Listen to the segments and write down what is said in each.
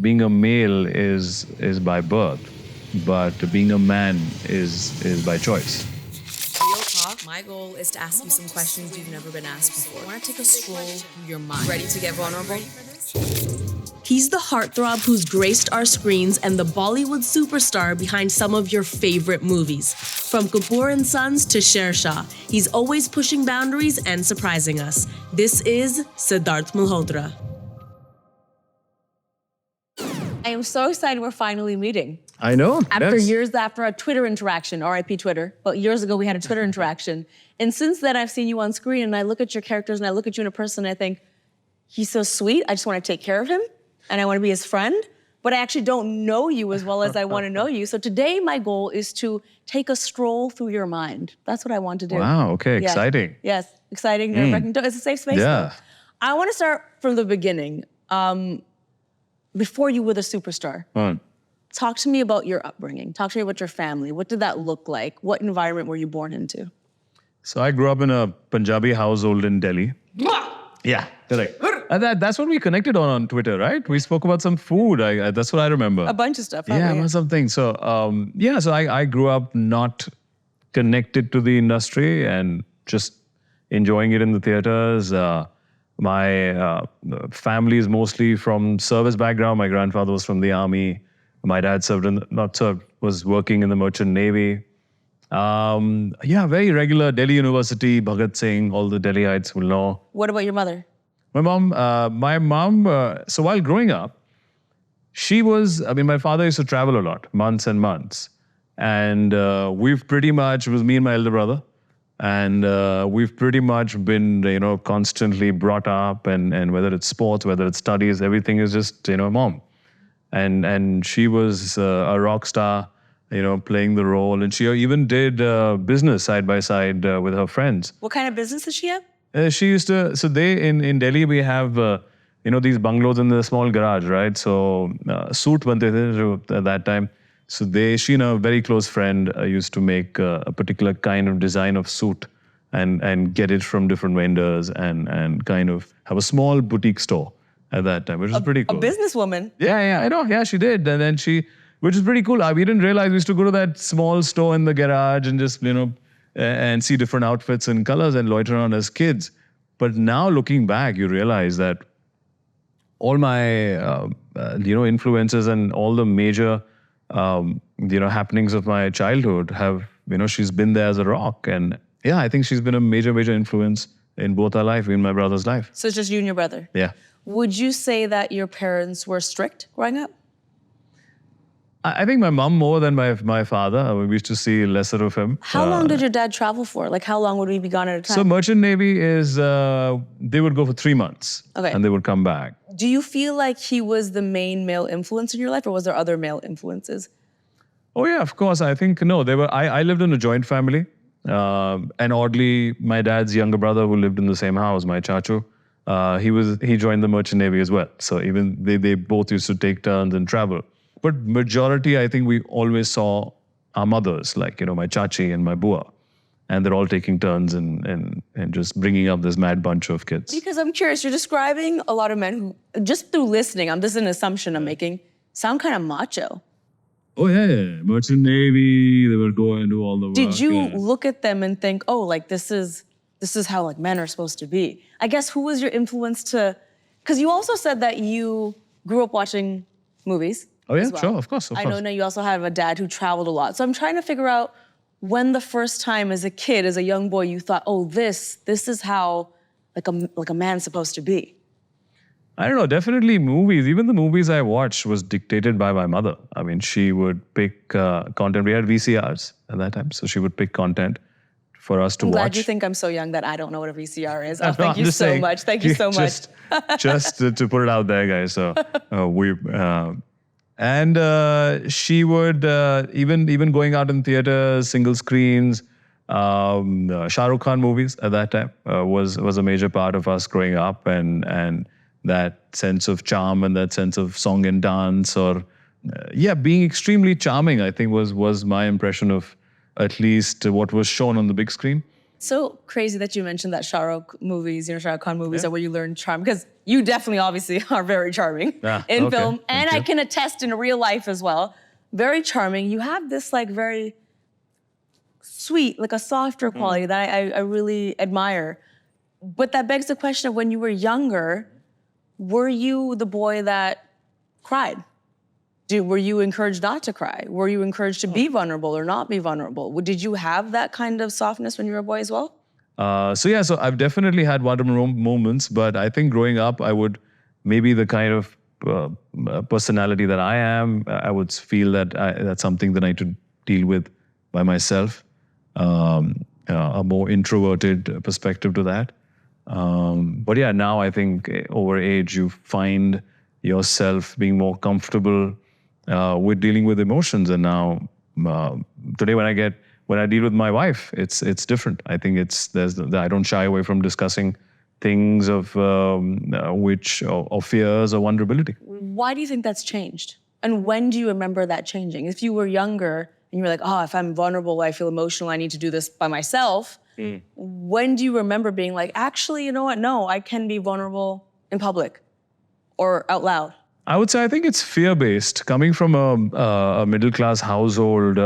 being a male is by birth, but being a man is by choice. Real talk, my goal is to ask you some questions you've never been asked before. I want to take a stroll through your mind. Ready to get vulnerable? He's the heartthrob who's graced our screens and the Bollywood superstar behind some of your favorite movies. From Kapoor and Sons to Sher Shah, he's always pushing boundaries and surprising us. This is Sidharth Malhotra. I am so excited we're finally meeting. I know. After years after a Twitter interaction, RIP Twitter, but years ago we had a Twitter interaction. And since then I've seen you on screen and I look at your characters and I look at you in a person and I think, he's so sweet, I just want to take care of him and I want to be his friend, but I actually don't know you as well as I want to know you. So today my goal is to take a stroll through your mind. That's what I want to do. Wow, okay, Yes. exciting. Yes, exciting, nerve-wracking. It's a safe space Yeah. though. I want to start from the beginning. Before you were the superstar. Talk to me about your upbringing. Talk to me about your family. What did that look like? What environment were you born into? So I grew up in a Punjabi household in Delhi. Yeah, correct. And that's what we connected on Twitter, right? We spoke about some food. That's what I remember. A bunch of stuff. Yeah, about something. So, so I grew up not connected to the industry and just enjoying it in the theaters. My family is mostly from service background. My grandfather was from the army. My dad was working in the Merchant Navy. Very regular Delhi University, Bhagat Singh, all the Delhiites will know. What about your mother? My mom, so while growing up, my father used to travel a lot, months and months. And it was me and my elder brother. And we've pretty much been, constantly brought up and whether it's sports, whether it's studies, everything is just, mom. And she was a rock star, playing the role. And she even did business side by side with her friends. What kind of business did she have? She used to, in Delhi, we have, these bungalows in the small garage, right? So suit bante the at that time. So she and a very close friend used to make a particular kind of design of suit and get it from different vendors and kind of have a small boutique store at that time, which was pretty cool. A businesswoman? Yeah, I know. Yeah, she did. And then which is pretty cool. We didn't realize we used to go to that small store in the garage and just, and see different outfits and colors and loiter around as kids. But now looking back, you realize that all my, influences and all the major, happenings of my childhood have, she's been there as a rock. And yeah, I think she's been a major, major influence in both our life, in my brother's life. So it's just you and your brother? Yeah. Would you say that your parents were strict growing up? I think my mom more than my father. We used to see lesser of him. How long did your dad travel for? Like, how long would he be gone at a time? So Merchant Navy is, they would go for 3 months. Okay. And they would come back. Do you feel like he was the main male influence in your life, or was there other male influences? Oh yeah, of course. I think, no, they were, I lived in a joint family. And oddly, my dad's younger brother who lived in the same house, my chachu, he joined the Merchant Navy as well. So even they both used to take turns and travel. But majority, I think we always saw our mothers, like, my chachi and my bua. And they're all taking turns and just bringing up this mad bunch of kids. Because I'm curious, you're describing a lot of men who, just through listening, this is an assumption I'm making, sound kind of macho. Oh yeah. Merchant Navy, they would go and do all the work. Did you look at them and think, oh, like this is how like men are supposed to be? I guess who was your influence to, because you also said that you grew up watching movies. Oh yeah, well. sure, of course. I know now you also have a dad who traveled a lot. So I'm trying to figure out when the first time as a kid, as a young boy, you thought, oh, this is how like a man's supposed to be. I don't know, definitely movies. Even the movies I watched was dictated by my mother. I mean, she would pick content. We had VCRs at that time, so she would pick content for us to watch. I'm glad you think I'm so young that I don't know what a VCR is. Oh, No, thank I'm you just so saying, much. Thank you so much. Just to put it out there, guys. So she would, even going out in theaters, single screens, Shah Rukh Khan movies at that time was a major part of us growing up, and that sense of charm and that sense of song and dance, or being extremely charming, I think was my impression of at least what was shown on the big screen. So crazy that you mentioned that Shah Rukh movies, Shah Rukh Khan movies are where you learn charm, because You definitely, obviously, are very charming in film. And I can attest in real life as well. Very charming. You have this like very sweet, like a softer quality that I really admire. But that begs the question of when you were younger, were you the boy that cried? Were you encouraged not to cry? Were you encouraged to be vulnerable or not be vulnerable? Did you have that kind of softness when you were a boy as well? So I've definitely had vulnerable moments, but I think growing up, I would maybe the kind of personality that I am, I would feel that that's something that I need to deal with by myself. A more introverted perspective to that. But yeah, now I think over age, you find yourself being more comfortable with dealing with emotions. And now, today when I deal with my wife, it's different. I think I don't shy away from discussing things of fears or vulnerability. Why do you think that's changed? And when do you remember that changing? If you were younger and you were like, oh, if I'm vulnerable, I feel emotional, I need to do this by myself. When do you remember being like, actually, you know what? No, I can be vulnerable in public or out loud? I would say I think it's fear-based. Coming from a middle-class household,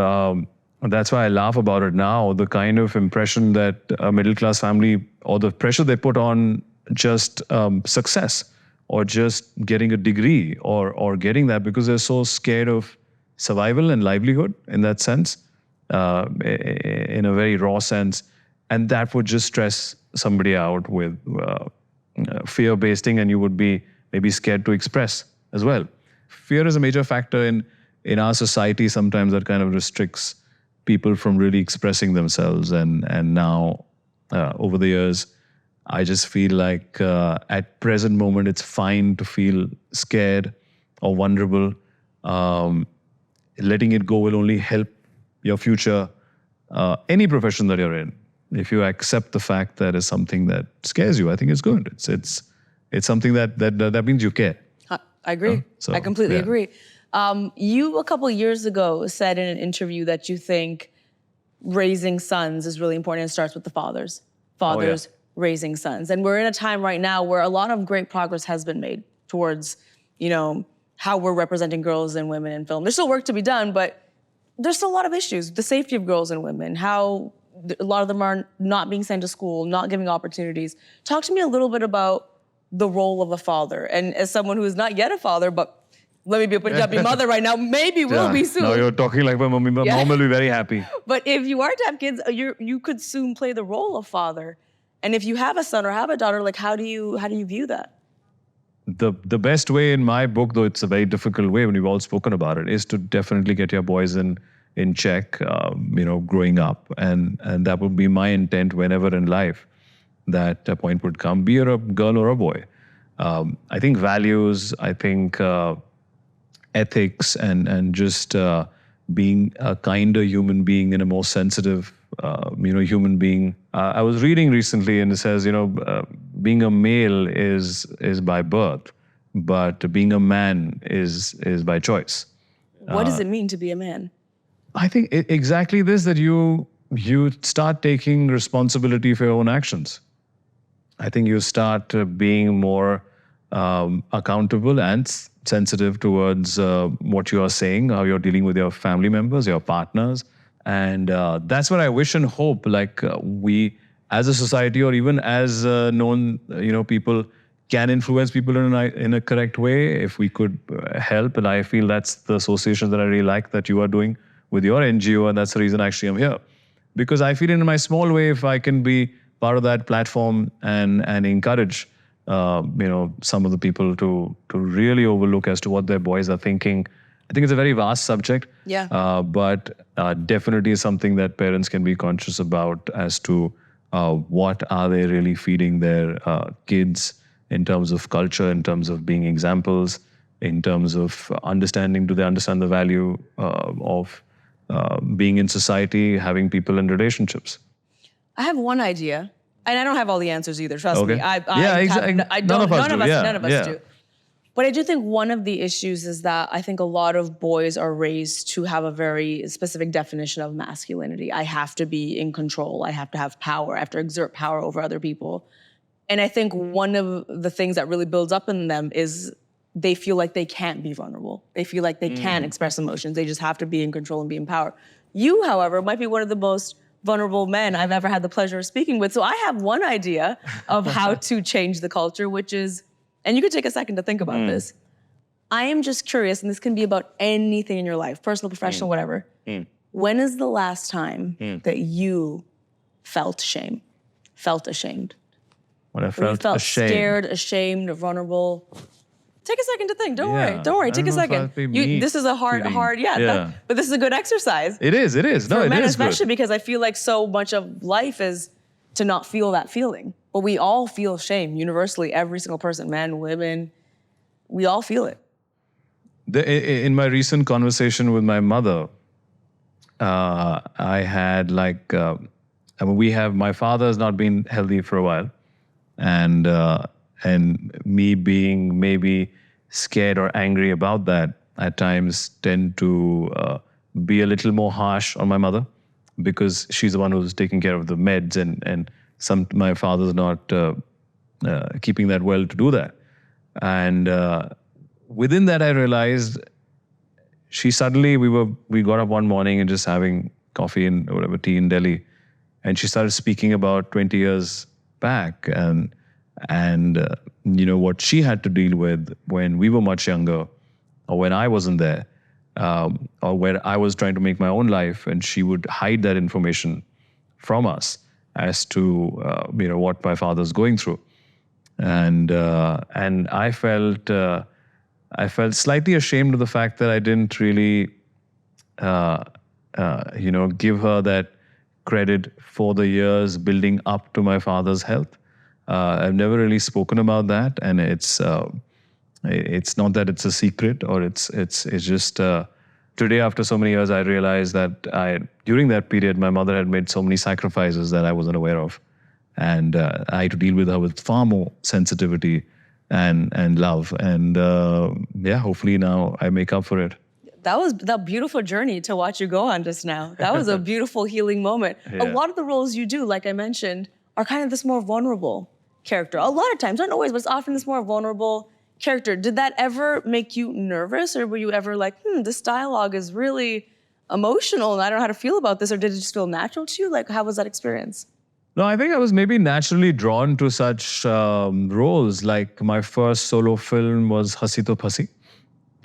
that's why I laugh about it now. The kind of impression that a middle-class family, or the pressure they put on just success or just getting a degree or getting that, because they're so scared of survival and livelihood in that sense, in a very raw sense. And that would just stress somebody out with fear-based thing, and you would be maybe scared to express as well. Fear is a major factor in our society sometimes that kind of restricts people from really expressing themselves. And now, over the years, I just feel like at present moment, it's fine to feel scared or vulnerable. Letting it go will only help your future, any profession that you're in. If you accept the fact that it's something that scares you, I think it's good. It's something that means you care. I agree. I completely agree. You, a couple of years ago, said in an interview that you think raising sons is really important and it starts with the fathers. Fathers raising sons. And we're in a time right now where a lot of great progress has been made towards, how we're representing girls and women in film. There's still work to be done, but there's still a lot of issues. The safety of girls and women, how a lot of them are not being sent to school, not giving opportunities. Talk to me a little bit about the role of a father. And as someone who is not yet a father, but let me be a Punjabi mother right now, maybe will be soon. No, you're talking like my mommy. My mom will be very happy. But if you are to have kids, you could soon play the role of father. And if you have a son or have a daughter, like how do you view that? The best way in my book, though it's a very difficult way when we've all spoken about it, is to definitely get your boys in check, growing up. And that would be my intent whenever in life that a point would come, be it a girl or a boy. I think values, I think ethics and just being a kinder human being and a more sensitive, human being. I was reading recently and it says, being a male is by birth, but being a man is by choice. What does it mean to be a man? I think exactly this, that you start taking responsibility for your own actions. I think you start being more accountable and sensitive towards what you are saying, how you're dealing with your family members, your partners. And that's what I wish and hope, like we as a society or even as known, people can influence people in a correct way if we could help. And I feel that's the association that I really like that you are doing with your NGO, and that's the reason actually I'm here. Because I feel in my small way, if I can be part of that platform and encourage some of the people to really overlook as to what their boys are thinking. I think it's a very vast subject, but definitely something that parents can be conscious about as to what are they really feeding their kids in terms of culture, in terms of being examples, in terms of understanding, do they understand the value of being in society, having people in relationships. I have one idea, and I don't have all the answers either, trust me. Exactly. None of us do. But I do think one of the issues is that I think a lot of boys are raised to have a very specific definition of masculinity. I have to be in control. I have to have power. I have to exert power over other people. And I think one of the things that really builds up in them is they feel like they can't be vulnerable. They feel like they can't express emotions. They just have to be in control and be in power. You, however, might be one of the most vulnerable men I've ever had the pleasure of speaking with. So I have one idea of how to change the culture, which is, and you could take a second to think about this. I am just curious, and this can be about anything in your life, personal, professional, whatever. When is the last time that you felt shame, felt ashamed? When I Where you felt felt ashamed. scared, ashamed, vulnerable. Take a second to think. Don't Yeah. worry. Don't worry. I Take a don't know if second. I'd be me This is a hard, feeling- yeah. Yeah. But this is a good exercise. It is. No, For it men is especially, good. because I feel like so much of life is to not feel that feeling. But we all feel shame universally. Every single person, men, women, we all feel it. In my recent conversation with my mother, I had my father has not been healthy for a while, and me being maybe scared or angry about that at times tend to be a little more harsh on my mother, because she's the one who's taking care of the meds, and my father's not keeping that well to do that. And within that, I realized we got up one morning and just having coffee and whatever, tea in Delhi, and she started speaking about 20 years back and what she had to deal with when we were much younger, or when I wasn't there, or when I was trying to make my own life, and she would hide that information from us as to what my father's going through. And I felt slightly ashamed of the fact that I didn't really give her that credit for the years building up to my father's health. I've never really spoken about that, and it's not that it's a secret, or it's just today, after so many years, I realized that during that period my mother had made so many sacrifices that I wasn't aware of. And I had to deal with her with far more sensitivity and love. And hopefully now I make up for it. That was that beautiful journey to watch you go on just now. That was a beautiful healing moment. Yeah. A lot of the roles you do, like I mentioned, are kind of this more vulnerable character. A lot of times, not always, but it's often this more vulnerable character. Did that ever make you nervous, or were you ever like, this dialogue is really emotional and I don't know how to feel about this, or did it just feel natural to you? Like, how was that experience? No, I think I was maybe naturally drawn to such roles. Like my first solo film was Hasi To Phasi.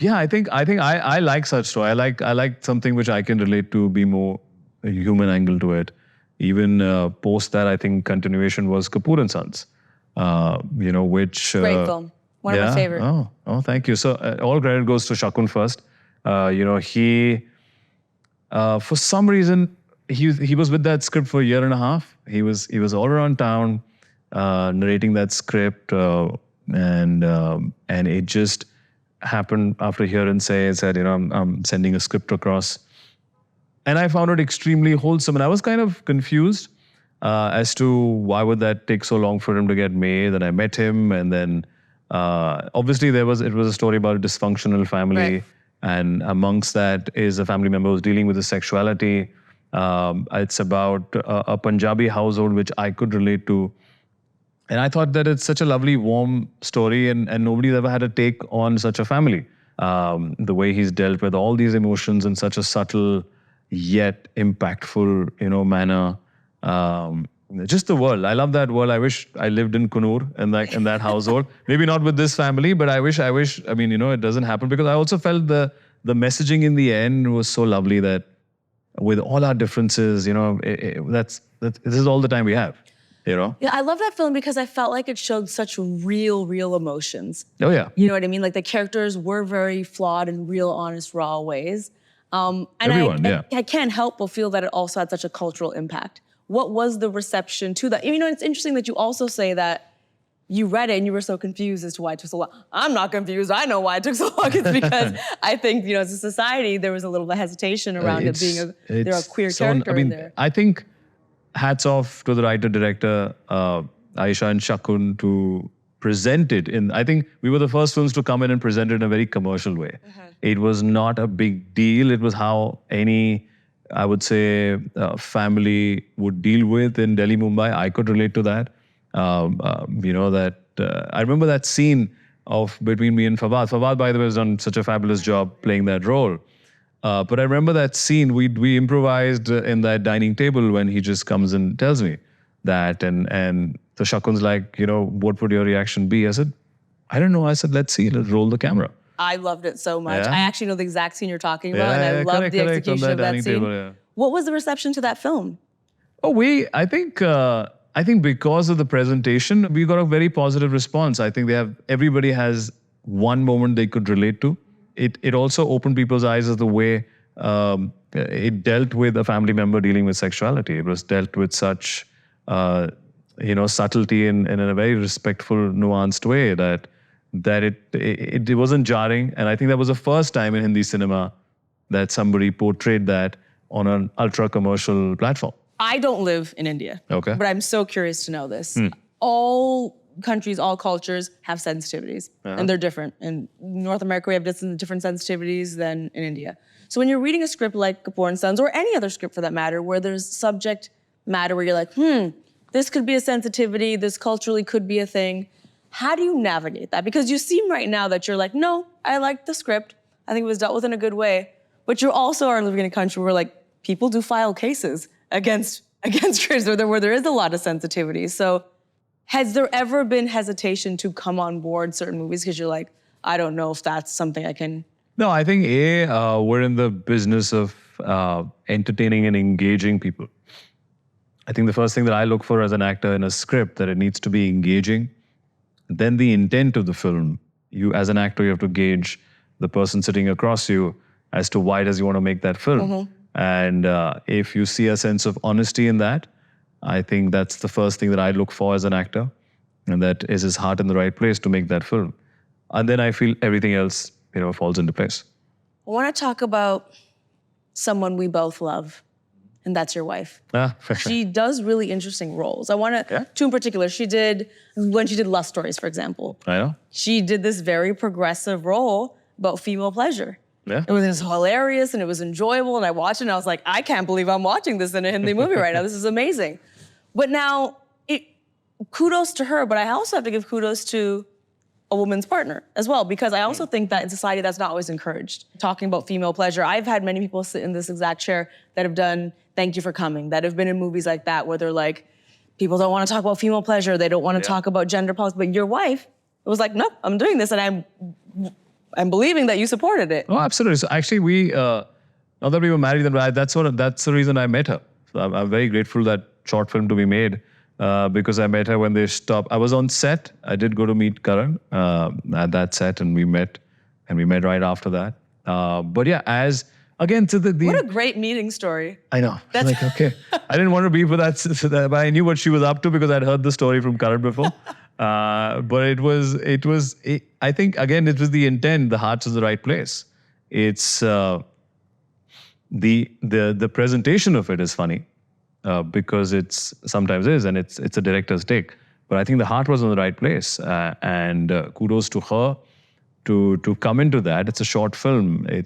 Yeah, I think I like such story. I like something which I can relate to, be more a human angle to it. Even post that, I think continuation was Kapoor and Sons. Which Great film. One of my favorite. Oh, thank you. So all credit goes to Shakun first. He for some reason he was with that script for a year and a half. He was all around town narrating that script, and it just happened after hear and say. Said, I'm sending a script across, and I found it extremely wholesome. And I was kind of confused as to why would that take so long for him to get made. And I met him, and then obviously it was a story about a dysfunctional family. Right. And amongst that is a family member who's dealing with his sexuality. It's about a Punjabi household, which I could relate to. And I thought that it's such a lovely, warm story, and nobody's ever had a take on such a family. The way he's dealt with all these emotions in such a subtle yet impactful, manner. Just the world. I love that world. I wish I lived in Kunur in that household. Maybe not with this family, but I wish. I mean, it doesn't happen, because I also felt the messaging in the end was so lovely that with all our differences, this is all the time we have. Yeah, I love that film because I felt like it showed such real emotions. Oh yeah. You know what I mean? Like the characters were very flawed in real, honest, raw ways. And Everyone, yeah. I can't help but feel that it also had such a cultural impact. What was the reception to that? It's interesting that you also say that you read it and you were so confused as to why it took so long. I'm not confused. I know why it took so long. It's because I think, as a society, there was a little bit of hesitation around it being there are queer character in there. I think hats off to the writer-director, Aisha and Shakun, to present it in, I think we were the first films to come in and present it in a very commercial way. It was not a big deal. It was how any, I would say, family would deal with in Delhi, Mumbai. I could relate to that. I remember that scene of between me and Fawad. Fawad, by the way, has done such a fabulous job playing that role. But I remember that scene. We improvised in that dining table when he just comes and tells me that, and the Shakun's like, what would your reaction be? I said, I don't know. I said, let's see. Let's roll the camera. I loved it so much. Yeah? I actually know the exact scene you're talking about, and I loved the execution of that scene. Table, yeah. What was the reception to that film? Oh, I think because of the presentation, we got a very positive response. I think everybody has one moment they could relate to. It also opened people's eyes as the way it dealt with a family member dealing with sexuality. It was dealt with such, subtlety in a very respectful, nuanced way that it wasn't jarring. And I think that was the first time in Hindi cinema that somebody portrayed that on an ultra commercial platform. I don't live in India. Okay. But I'm so curious to know this. All countries, all cultures have sensitivities, and they're different. In North America, we have different sensitivities than in India. So when you're reading a script like Kapoor and Sons, or any other script for that matter, where there's subject matter where you're like, this could be a sensitivity, this culturally could be a thing. How do you navigate that? Because you seem right now that you're like, no, I like the script. I think it was dealt with in a good way. But you also are living in a country where people do file cases against creators where there is a lot of sensitivity. So has there ever been hesitation to come on board certain movies because you're like, I don't know if that's something I can... No, I think we're in the business of entertaining and engaging people. I think the first thing that I look for as an actor in a script, that it needs to be engaging. Then the intent of the film. You, as an actor, you have to gauge the person sitting across you as to why does he want to make that film. And if you see a sense of honesty in that, I think that's the first thing that I look for as an actor, and that is his heart in the right place to make that film. And then I feel everything else, falls into place. I want to talk about someone we both love, and that's your wife. She does really interesting roles. I want to, two in particular, when she did Lust Stories, for example. I know. She did this very progressive role about female pleasure. Yeah. It was hilarious and it was enjoyable, and I watched it and I was like, I can't believe I'm watching this in a Hindi movie right now. This is amazing. But now, kudos to her, but I also have to give kudos to a woman's partner as well, because I also think that in society that's not always encouraged. Talking about female pleasure, I've had many people sit in this exact chair that have done Thank You for Coming, that have been in movies like that where they're like, people don't want to talk about female pleasure, they don't want to talk about gender politics, but your wife was like, nope, I'm doing this, and I'm believing that you supported it. Oh, absolutely. So actually, not that we were married, that's the reason I met her. So I'm very grateful that short film to be made because I met her when they stopped. I was on set. I did go to meet Karan at that set, and we met right after that. But yeah, what a great meeting story. I know. That's okay. I didn't want to be for that, but I knew what she was up to because I'd heard the story from Karan before. But I think, again, it was the intent, the heart's in the right place. It's the presentation of it is funny because it's sometimes is, and it's a director's take. But I think the heart was in the right place, and kudos to her to come into that. It's a short film. Of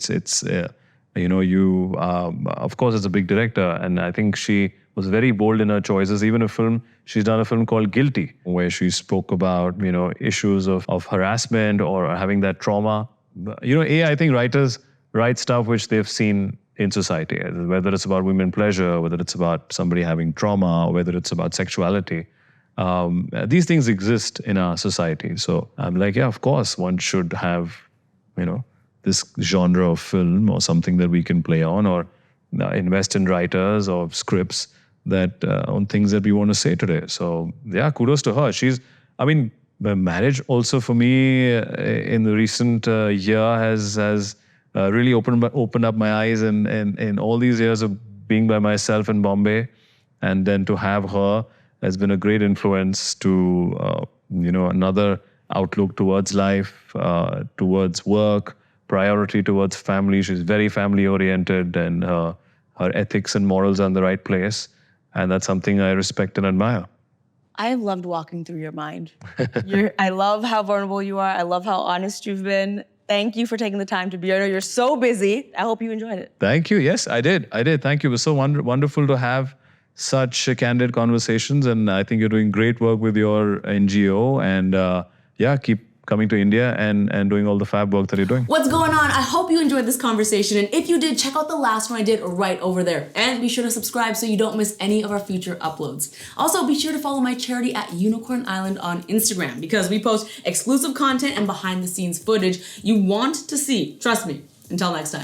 course, it's a big director, and I think she was very bold in her choices. Even she's done a film called Guilty, where she spoke about, issues of harassment or having that trauma. I think writers write stuff which they've seen in society, whether it's about women pleasure, whether it's about somebody having trauma, or whether it's about sexuality. These things exist in our society. So I'm like, yeah, of course, one should have, this genre of film or something that we can play on, or invest in writers or scripts that on things that we want to say today. So yeah, kudos to her. The marriage also for me in the recent year has really opened up my eyes in all these years of being by myself in Bombay, and then to have her has been a great influence to another outlook towards life, towards work, priority towards family. She's very family oriented, and her ethics and morals are in the right place. And that's something I respect and admire. I have loved walking through your mind. I love how vulnerable you are. I love how honest you've been. Thank you for taking the time to be here. You're so busy. I hope you enjoyed it. Thank you. Yes, I did. Thank you. It was so wonderful to have such candid conversations. And I think you're doing great work with your NGO. And keep coming to India and doing all the fab work that you're doing. What's going on? I hope you enjoyed this conversation. And if you did, check out the last one I did right over there. And be sure to subscribe so you don't miss any of our future uploads. Also, be sure to follow my charity at Unicorn Island on Instagram because we post exclusive content and behind the scenes footage you want to see. Trust me. Until next time.